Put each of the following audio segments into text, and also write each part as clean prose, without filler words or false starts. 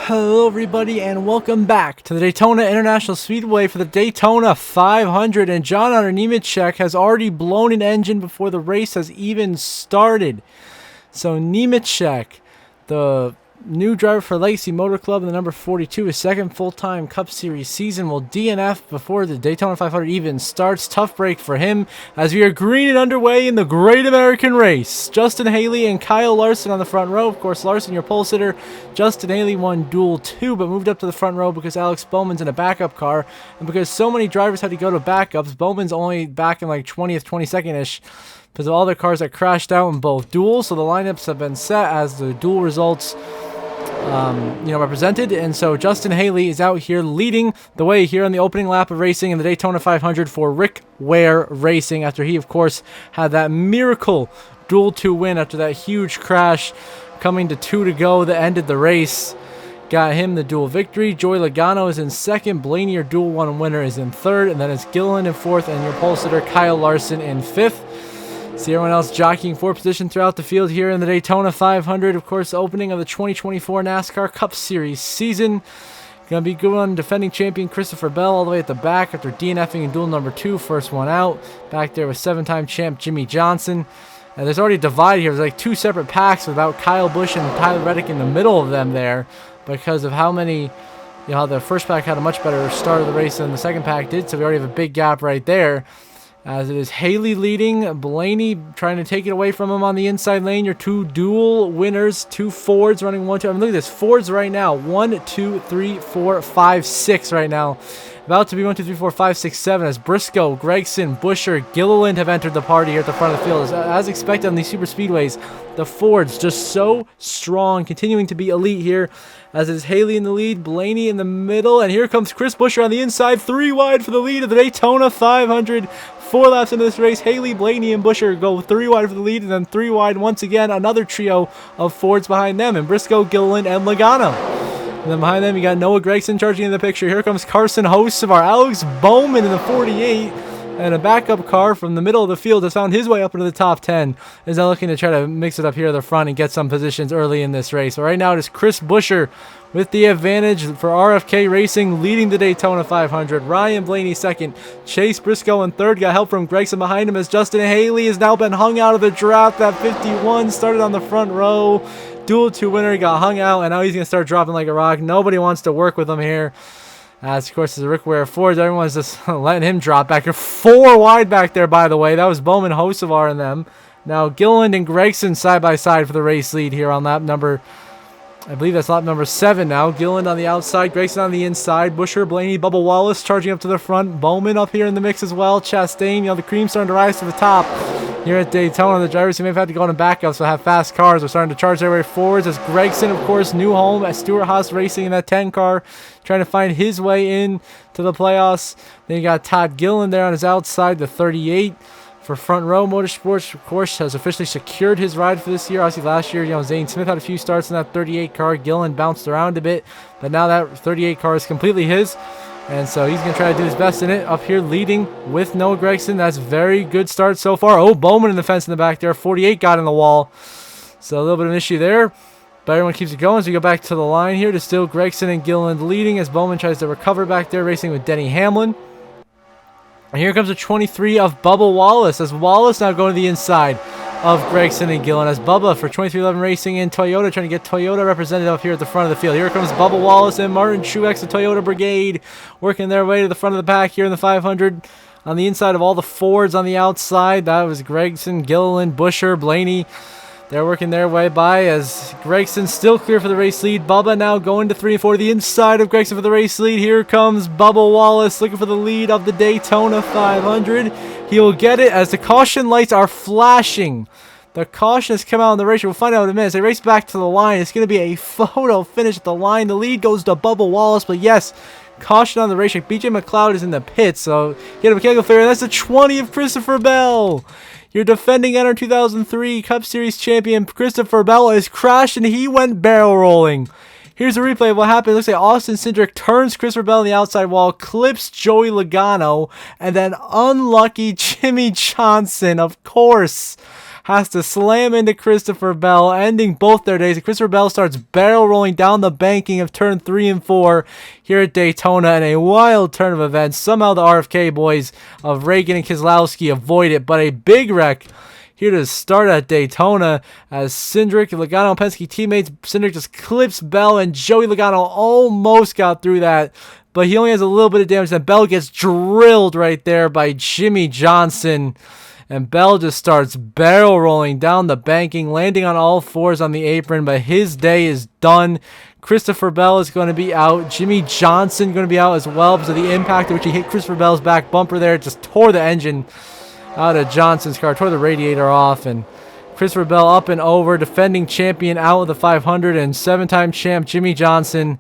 Hello everybody and welcome back to the Daytona International Speedway for the Daytona 500, and John Hunter Nemechek has already blown an engine before the race has even started. So Nemechek, the new driver for Legacy Motor Club in the number 42, his second full-time Cup Series season, will DNF before the Daytona 500 even starts. Tough break for him as we are green and underway in the Great American Race. Justin Haley and Kyle Larson on the front row. Of course, Larson, your pole sitter. Justin Haley won Duel 2, but moved up to the front row because Alex Bowman's in a backup car. And because so many drivers had to go to backups, Bowman's only back in like 20th, 22nd-ish because of all the cars that crashed out in both duels. So the lineups have been set as the duel results represented, and so Justin Haley is out here leading the way here on the opening lap of racing in the Daytona 500 for Rick Ware Racing, after he of course had that miracle Duel 2 win after that huge crash coming to 2 to go that ended the race. Got him the duel victory. Joey Logano is in second. Blaney, your Duel 1 winner, is in third, and then it's Gilliland in fourth, and your pole sitter Kyle Larson in fifth. See everyone else jockeying for position throughout the field here in the Daytona 500. Of course, opening of the 2024 NASCAR Cup Series season. Going to be good on defending champion Christopher Bell all the way at the back after DNFing in duel number 2. First one out. Back there with 7-time champ Jimmy Johnson. And there's already a divide here. There's like 2 separate packs without Kyle Busch and Tyler Reddick in the middle of them there because of how many, how the first pack had a much better start of the race than the second pack did. So we already have a big gap right there. As it is Haley leading, Blaney trying to take it away from him on the inside lane. Your 2 duel winners, 2 Fords running 1, 2. I mean, look at this. Fords right now. 1, 2, 3, 4, 5, 6 right now. About to be 1, 2, 3, 4, 5, 6, 7 as Briscoe, Gregson, Buescher, Gilliland have entered the party here at the front of the field. As expected on these super speedways, the Fords just so strong, continuing to be elite here. As is Haley in the lead, Blaney in the middle, and here comes Chris Buescher on the inside, 3 wide for the lead of the Daytona 500. 4 laps into this race, Haley, Blaney, and Buescher go 3 wide for the lead, and then 3 wide once again. Another trio of Fords behind them, and Briscoe, Gilliland, and Logano. And then behind them, you got Noah Gragson charging in the picture. Here comes Carson Hocevar, Alex Bowman in the 48. And a backup car from the middle of the field has found his way up into the top 10. Is now looking to try to mix it up here at the front and get some positions early in this race. So right now it is Chris Buescher with the advantage for RFK Racing, leading the Daytona 500. Ryan Blaney second. Chase Briscoe in third. Got help from Gregson behind him as Justin Haley has now been hung out of the draft. That 51 started on the front row. Duel 2 winner. He got hung out, and now he's going to start dropping like a rock. Nobody wants to work with him here. As, of course, is Rick Ware Ford. Everyone's just letting him drop back here. 4 wide back there, by the way. That was Bowman, Hocevar, and them. Now, Gilliland and Gregson side by side for the race lead here on lap number, I believe that's lap number 7 now. Gilliland on the outside, Gregson on the inside. Buescher, Blaney, Bubba Wallace charging up to the front. Bowman up here in the mix as well. Chastain, the cream's starting to rise to the top. Here at Daytona, the drivers who may have had to go on backups so have fast cars are starting to charge their way forwards as Gregson, of course, new home at Stewart Haas Racing in that 10 car, trying to find his way in to the playoffs. Then you got Todd Gilliland there on his outside, the 38 for Front Row Motorsports, of course, has officially secured his ride for this year. Obviously, last year, Zane Smith had a few starts in that 38 car. Gilliland bounced around a bit, but now that 38 car is completely his. And so he's going to try to do his best in it. Up here leading with Noah Gragson. That's very good start so far. Oh, Bowman in the fence in the back there. 48 got in the wall. So a little bit of an issue there. But everyone keeps it going as we go back to the line here to still Gregson and Gilliland leading as Bowman tries to recover back there, racing with Denny Hamlin. And here comes the 23 of Bubba Wallace as Wallace now going to the inside of Gregson and Gilliland as Bubba for 2311 Racing in Toyota trying to get Toyota represented up here at the front of the field. Here comes Bubba Wallace and Martin Truex, the Toyota Brigade, working their way to the front of the pack here in the 500. On the inside of all the Fords on the outside, that was Gregson, Gilliland, Buescher, Blaney. They're working their way by as Gregson still clear for the race lead. Bubba now going to 3 and 4 to the inside of Gregson for the race lead. Here comes Bubba Wallace looking for the lead of the Daytona 500. He'll get it as the caution lights are flashing. The caution has come out on the race. We'll find out in a minute. As they race back to the line, it's going to be a photo finish at the line. The lead goes to Bubba Wallace, but yes, caution on the racetrack. BJ McLeod is in the pits, so get a mechanical failure. That's the 20 of Christopher Bell. Your defending NR2003 Cup Series champion Christopher Bell is crashed and he went barrel rolling. Here's a replay of what happened. It looks like Austin Cindric turns Christopher Bell on the outside wall, clips Joey Logano, and then unlucky Jimmy Johnson, of course, has to slam into Christopher Bell, ending both their days. Christopher Bell starts barrel rolling down the banking of turn 3 and 4 here at Daytona in a wild turn of events. Somehow the RFK boys of Reagan and Keselowski avoid it, but a big wreck here to start at Daytona as Cindric, Logano, and Penske teammates. Cindric just clips Bell, and Joey Logano almost got through that, but he only has a little bit of damage. Then Bell gets drilled right there by Jimmy Johnson, and Bell just starts barrel rolling down the banking, landing on all fours on the apron, but his day is done. Christopher Bell is going to be out. Jimmy Johnson going to be out as well because of the impact at which he hit Christopher Bell's back bumper there. It just tore the engine out of Johnson's car, tore the radiator off, and Christopher Bell up and over, defending champion out of the 500, and 7-time champ Jimmy Johnson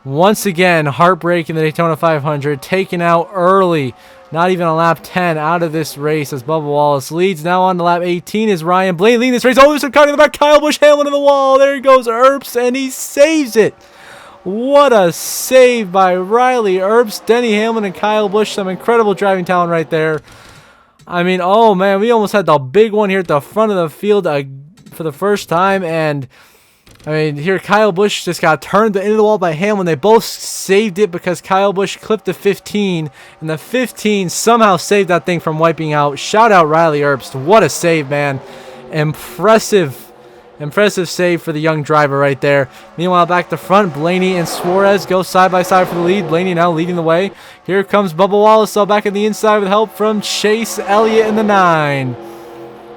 once again heartbreaking the Daytona 500, taken out early, not even on lap 10 out of this race as Bubba Wallace leads. Now on to lap 18 is Ryan Blaney leading this race. Oh, there's some cutting in the back. Kyle Busch, Hamlin in the wall. There he goes, Earps, and he saves it. What a save by Riley Earps, Denny Hamlin, and Kyle Busch. Some incredible driving talent right there. I mean, oh man, we almost had the big one here at the front of the field for the first time, and I mean, here Kyle Busch just got turned into the wall by Hamlin. They both saved it because Kyle Busch clipped the 15, and the 15 somehow saved that thing from wiping out. Shout out Riley Earps. What a save, man. Impressive save for the young driver right there. Meanwhile, back to front, Blaney and Suarez go side by side for the lead. Blaney now leading the way. Here comes Bubba Wallace back in the inside with help from Chase Elliott in the 9.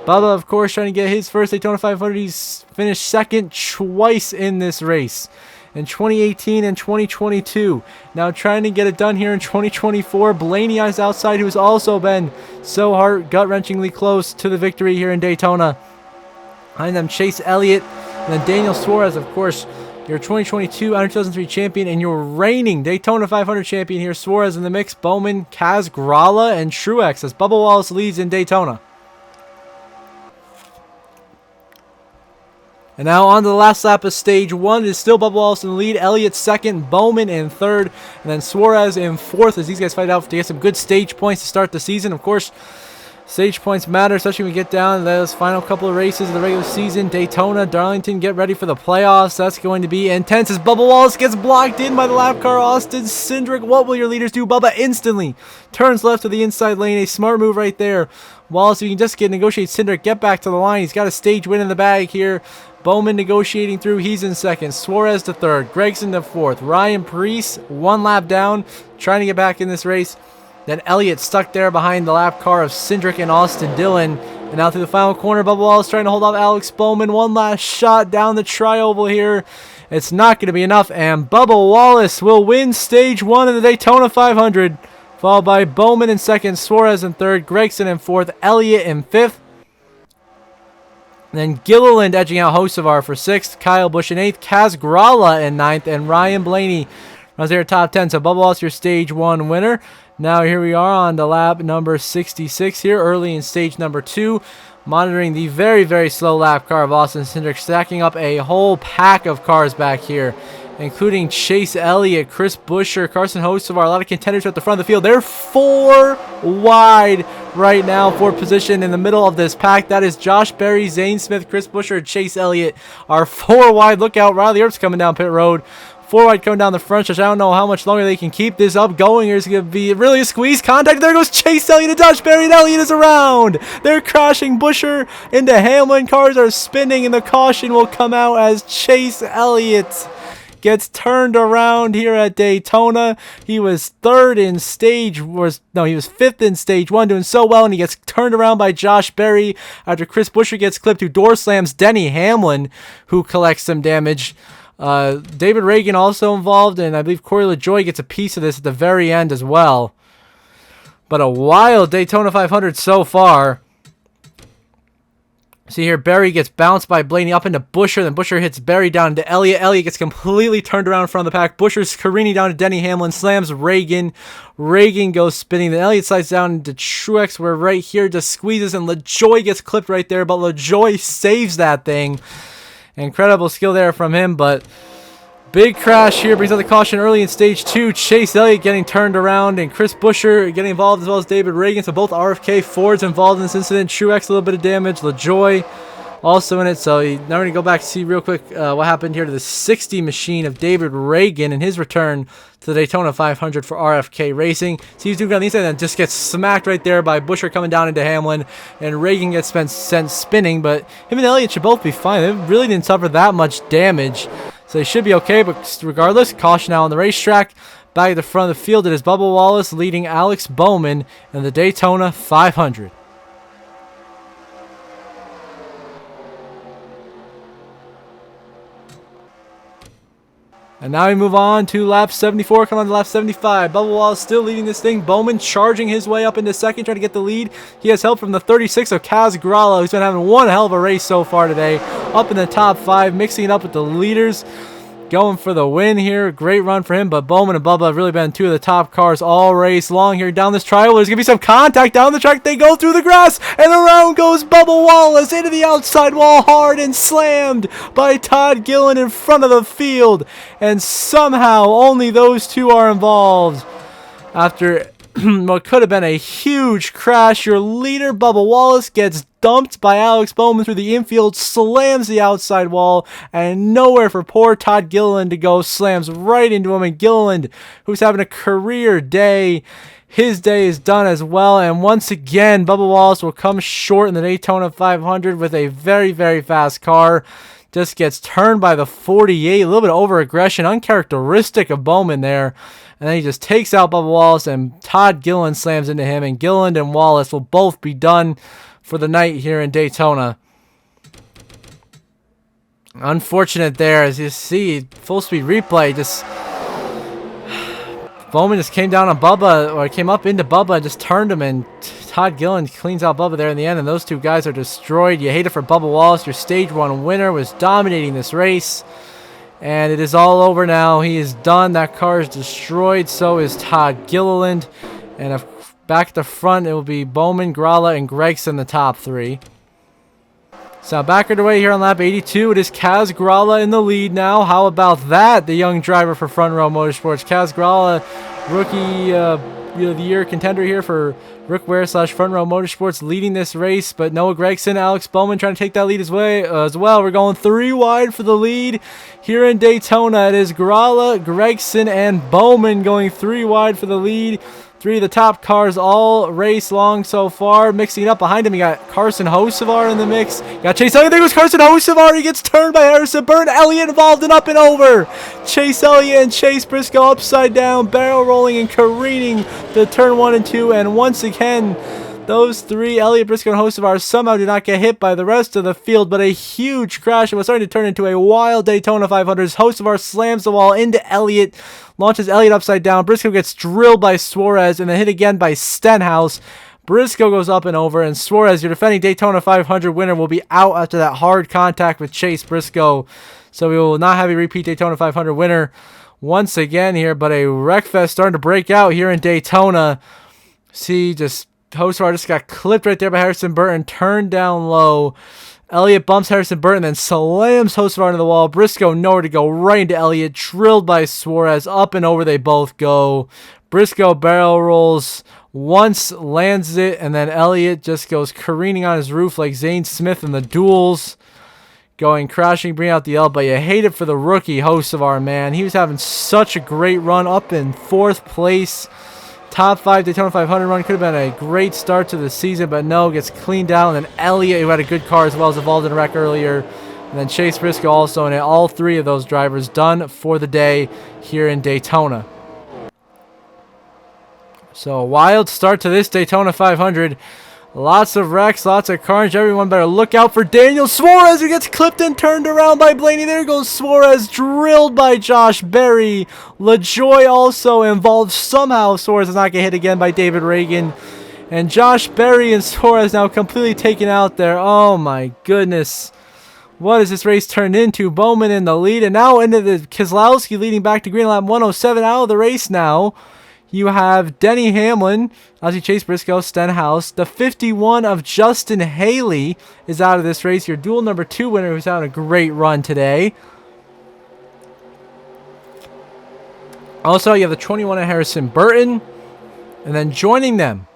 Bubba, of course, trying to get his first Daytona 500. He's finished second twice in this race, in 2018 and 2022. Now trying to get it done here in 2024. Blaney is outside, who's also been so gut-wrenchingly close to the victory here in Daytona. Behind them, Chase Elliott, and then Daniel Suarez, of course, your 2022 NR2003 champion and your reigning Daytona 500 champion here. Suarez in the mix, Bowman, Kaz Grala, and Truex as Bubba Wallace leads in Daytona. And now on to the last lap of stage 1. It is still Bubba Wallace in the lead, Elliott second, Bowman in third, and then Suarez in fourth as these guys fight out to get some good stage points to start the season. Of course, stage points matter, especially when we get down to those final couple of races of the regular season. Daytona, Darlington, get ready for the playoffs. That's going to be intense as Bubba Wallace gets blocked in by the lap car. Austin Cindric, what will your leaders do? Bubba instantly turns left to the inside lane. A smart move right there. Wallace, you can just negotiate Cindric, get back to the line. He's got a stage win in the bag here. Bowman negotiating through. He's in second. Suarez to third. Gregson to fourth. Ryan Preece, one lap down, trying to get back in this race. Then Elliott stuck there behind the lap car of Cindric and Austin Dillon. And now through the final corner, Bubba Wallace trying to hold off Alex Bowman. One last shot down the tri-oval here. It's not going to be enough, and Bubba Wallace will win stage 1 of the Daytona 500, followed by Bowman in second, Suarez in third, Gregson in fourth, Elliott in fifth. And then Gilliland edging out Hocevar for sixth, Kyle Busch in eighth, Kaz Grala in ninth, and Ryan Blaney runs their top 10. So Bubba Wallace, your stage 1 winner. Now here we are on the lap number 66 here, early in stage number 2. Monitoring the very, very slow lap car of Austin Cindric, stacking up a whole pack of cars back here, including Chase Elliott, Chris Buescher, Carson Hocevar, a lot of contenders at the front of the field. They're 4 wide right now for position in the middle of this pack. That is Josh Berry, Zane Smith, Chris Buescher, and Chase Elliott are 4 wide. Look out, Riley Earps coming down pit road. 4 wide coming down the front stretch. I don't know how much longer they can keep this up going. There's going to be really a squeeze. Contact. There goes Chase Elliott and Josh Berry, and Elliott is around. They're crashing Buescher into Hamlin. Cars are spinning, and the caution will come out as Chase Elliott gets turned around here at Daytona. He was fifth in stage 1, doing so well, and he gets turned around by Josh Berry after Chris Buescher gets clipped, who door slams Denny Hamlin, who collects some damage. David Reagan also involved, and I believe Corey LaJoie gets a piece of this at the very end as well. But a wild Daytona 500 so far. See here, Berry gets bounced by Blaney up into Buescher, then Buescher hits Berry down into Elliott. Elliott gets completely turned around in front of the pack. Buescher's careening down to Denny Hamlin, slams Reagan. Reagan goes spinning, then Elliott slides down into Truex, where right here just squeezes, and LaJoie gets clipped right there, but LaJoie saves that thing. Incredible skill there from him, but Big crash here brings out the caution early in stage 2. Chase Elliott getting turned around and Chris Buescher getting involved as well as David Reagan. So both RFK Fords involved in this incident. Truex a little bit of damage. LaJoy also in it. So now we're going to go back to see real quick what happened here to the 60 machine of David Reagan in his return to the Daytona 500 for RFK Racing. So he's doing on the inside and just gets smacked right there by Buescher coming down into Hamlin. And Reagan gets sent spinning. But him and Elliott should both be fine. They really didn't suffer that much damage. So they should be okay, but regardless, caution now on the racetrack. Back at the front of the field, it is Bubba Wallace leading Alex Bowman in the Daytona 500. And now we move on to lap 74, come on to lap 75. Bubba Wallace still leading this thing. Bowman charging his way up into second, trying to get the lead. He has help from the 36 of Kaz Gralla, who's been having one hell of a race so far today. Up in the top 5, mixing it up with the leaders. Going for the win here. Great run for him, but Bowman and Bubba have really been two of the top cars all race long here down this trial. There's going to be some contact down the track. They go through the grass, and around goes Bubba Wallace into the outside wall hard and slammed by Todd Gillen in front of the field. And somehow only those two are involved. After what could have been a huge crash, your leader, Bubba Wallace, gets dumped by Alex Bowman through the infield, slams the outside wall, and nowhere for poor Todd Gilliland to go, slams right into him. And Gilliland, who's having a career day, his day is done as well. And once again, Bubba Wallace will come short in the Daytona 500 with a very, very fast car. Just gets turned by the 48, a little bit of over-aggression, uncharacteristic of Bowman there. And then he just takes out Bubba Wallace, and Todd Gilliland slams into him. And Gilliland and Wallace will both be done for the night here in Daytona. Unfortunate there, as you see, full speed replay, just Bowman just came down on Bubba, or came up into Bubba and just turned him, and Todd Gilliland cleans out Bubba there in the end, and those two guys are destroyed. You hate it for Bubba Wallace. Your stage 1 winner was dominating this race. And it is all over now. He is done. That car is destroyed. So is Todd Gilliland. And if back at the front, it will be Bowman, Gralla, and Gregson, the top 3. So back underway here on lap 82. It is Kaz Gralla in the lead now. How about that? The young driver for Front Row Motorsports. Kaz Gralla, rookie of the year contender here for Rick Ware / Front Row Motorsports, leading this race. But Noah Gragson, Alex Bowman trying to take that lead as well. We're going 3 wide for the lead here in Daytona. It is Gralla, Gregson, and Bowman going 3 wide for the lead. 3 of the top cars all race long so far. Mixing it up behind him, you got Carson Hocevar in the mix. You got Chase Elliott. There goes Carson Hocevar. He gets turned by Harrison Burton. Elliott involved in up and over. Chase Elliott and Chase Briscoe upside down, barrel rolling and careening to turn 1 and 2. And once again, those 3, Elliott, Briscoe, and Hocevar, somehow do not get hit by the rest of the field, but a huge crash. It was starting to turn into a wild Daytona 500. Hocevar slams the wall into Elliott, launches Elliott upside down. Briscoe gets drilled by Suarez and then hit again by Stenhouse. Briscoe goes up and over, and Suarez, your defending Daytona 500 winner, will be out after that hard contact with Chase Briscoe. So we will not have a repeat Daytona 500 winner once again here, but a wreckfest starting to break out here in Daytona. See, Hocevar just got clipped right there by Harrison Burton, turned down low. Elliott bumps Harrison Burton, then slams Hocevar into the wall. Briscoe nowhere to go, right into Elliott, drilled by Suarez. Up and over they both go. Briscoe barrel rolls once, lands it, and then Elliott just goes careening on his roof like Zane Smith in the duels. Going crashing, bring out the L, but you hate it for the rookie Hocevar, man. He was having such a great run, up in 4th place. Top 5 Daytona 500 run. Could have been a great start to the season, but no, gets cleaned down. And then Elliott, who had a good car as well, is involved in a wreck earlier. And then Chase Briscoe also, and all 3 of those drivers done for the day here in Daytona. So a wild start to this Daytona 500. Lots of wrecks, lots of carnage. Everyone better look out for Daniel Suarez, who gets clipped and turned around by Blaney. There goes Suarez, drilled by Josh Berry. LaJoy also involved somehow. Suarez does not get hit again by David Reagan. And Josh Berry and Suarez now completely taken out there. Oh my goodness. What has this race turned into? Bowman in the lead, and now into the Keselowski leading back to green lap 107 out of the race now. You have Denny Hamlin, obviously Chase Briscoe, Stenhouse. The 51 of Justin Haley is out of this race. Your dual number 2 winner, who's having a great run today. Also, you have the 21 at Harrison Burton. And then joining them,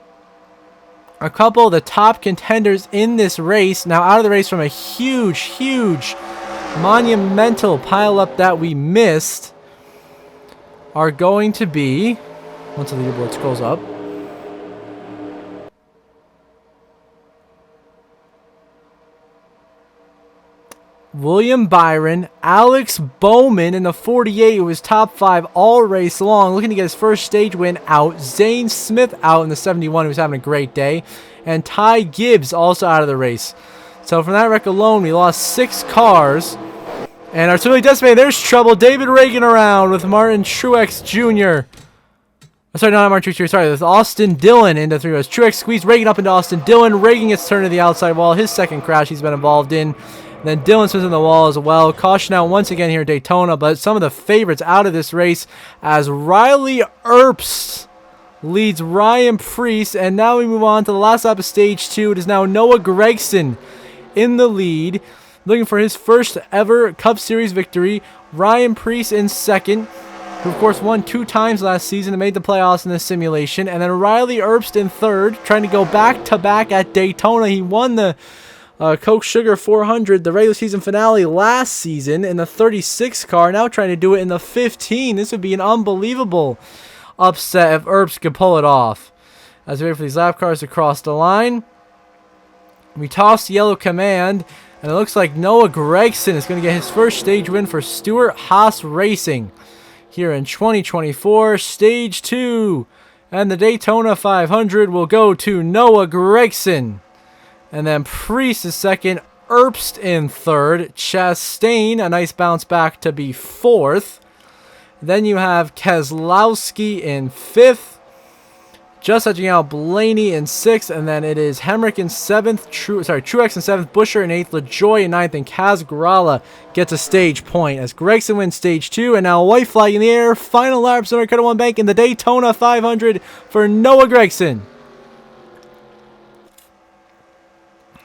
a couple of the top contenders in this race. Now out of the race from a huge, huge, monumental pileup that we missed are going to be, once the leaderboard scrolls up, William Byron, Alex Bowman in the 48, who was top 5 all race long, looking to get his first stage win out. Zane Smith out in the 71, who was having a great day. And Ty Gibbs also out of the race. So from that wreck alone, we lost 6 cars. And artillery decimated. There's trouble. David Reagan around with Martin Truex Jr. Sorry, not Martin Truex Jr. Sorry, with Austin Dillon into 3 rows. Truex squeezed Reagan up into Austin Dillon. Reagan gets turned to the outside wall. His second crash he's been involved in. And then Dillon spins in the wall as well. Caution out once again here at Daytona, but some of the favorites out of this race as Riley Earps leads Ryan Preece. And now we move on to the last lap of stage 2. It is now Noah Gragson in the lead, looking for his first ever Cup Series victory. Ryan Preece in second, who of course won 2 times last season and made the playoffs in this simulation. And then Riley Earps in third, trying to go back-to-back at Daytona. He won the Coke Sugar 400, the regular season finale last season in the 36 car, now trying to do it in the 15. This would be an unbelievable upset if Earps could pull it off. As we wait for these lap cars to cross the line, we toss the yellow command, and it looks like Noah Gragson is going to get his first stage win for Stewart Haas Racing here in 2024, stage 2. And the Daytona 500 will go to Noah Gragson. And then Preece is second, Earps in third, Chastain, a nice bounce back to be fourth. Then you have Keselowski in fifth, just edging out Blaney in sixth, and then it is Hemrick in seventh, Truex in seventh, Buescher in eighth, LaJoy in ninth, and Kaz Grala gets a stage point as Gragson wins stage 2, and now a white flag in the air. Final laps on Credit One Bank in the Daytona 500 for Noah Gragson,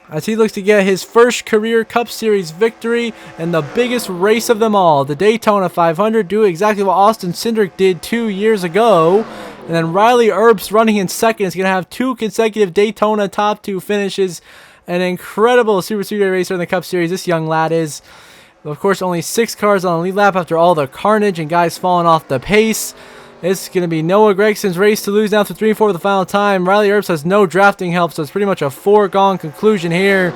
as he looks to get his first career Cup Series victory and the biggest race of them all, the Daytona 500, do exactly what Austin Cindric did 2 years ago. And then Riley Earps running in second is going to have 2 consecutive Daytona top 2 finishes. An incredible Super Speedway racer in the Cup Series this young lad is. Of course, only 6 cars on the lead lap after all the carnage and guys falling off the pace. It's going to be Noah Gragson's race to lose now through 3 and 4 for the final time. Riley Earps has no drafting help, so it's pretty much a foregone conclusion here.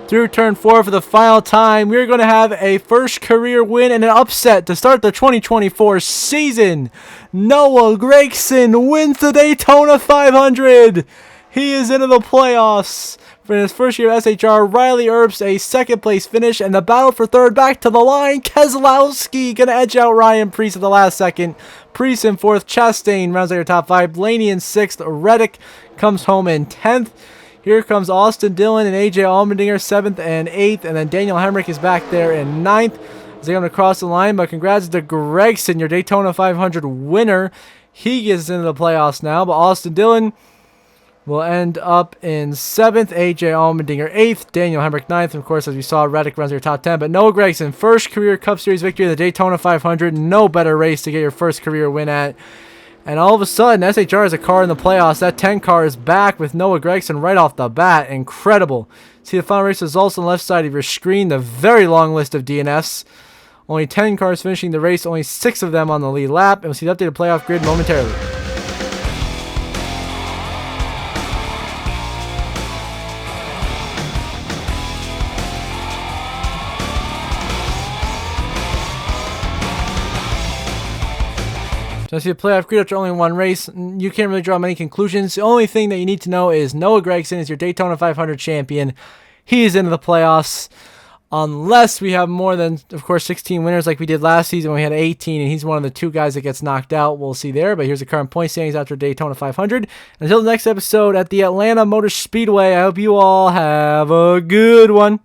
Through turn 4 for the final time, we're going to have a first career win and an upset to start the 2024 season. Noah Gragson wins the Daytona 500. He is into the playoffs. For his first year of SHR, Riley Earps a second place finish, and the battle for third back to the line. Keselowski gonna edge out Ryan Preece at the last second. Preece in fourth, Chastain rounds out your top 5, Blaney in sixth, Reddick comes home in 10th. Here comes Austin Dillon and AJ Allmendinger 7th and 8th, and then Daniel Hemrick is back there in 9th as they come across the line. But congrats to Gragson, your Daytona 500 winner. He gets into the playoffs now, but Austin Dillon will end up in 7th, AJ Allmendinger 8th, Daniel Hemrick 9th, and of course, as we saw, Reddick runs your top 10. But Noah Gragson, first career Cup Series victory of the Daytona 500. No better race to get your first career win at. And all of a sudden, SHR is a car in the playoffs. That 10 car is back with Noah Gragson right off the bat. Incredible. See the final race results on the left side of your screen. The very long list of DNFs. Only 10 cars finishing the race, only 6 of them on the lead lap. And we'll see the updated playoff grid momentarily. So I see the playoff grid after only one race. You can't really draw many conclusions. The only thing that you need to know is Noah Gragson is your Daytona 500 champion. He is into the playoffs. Unless we have more than, of course, 16 winners like we did last season when we had 18, and he's one of the 2 guys that gets knocked out. We'll see there. But here's the current point standings after Daytona 500. Until the next episode at the Atlanta Motor Speedway, I hope you all have a good one.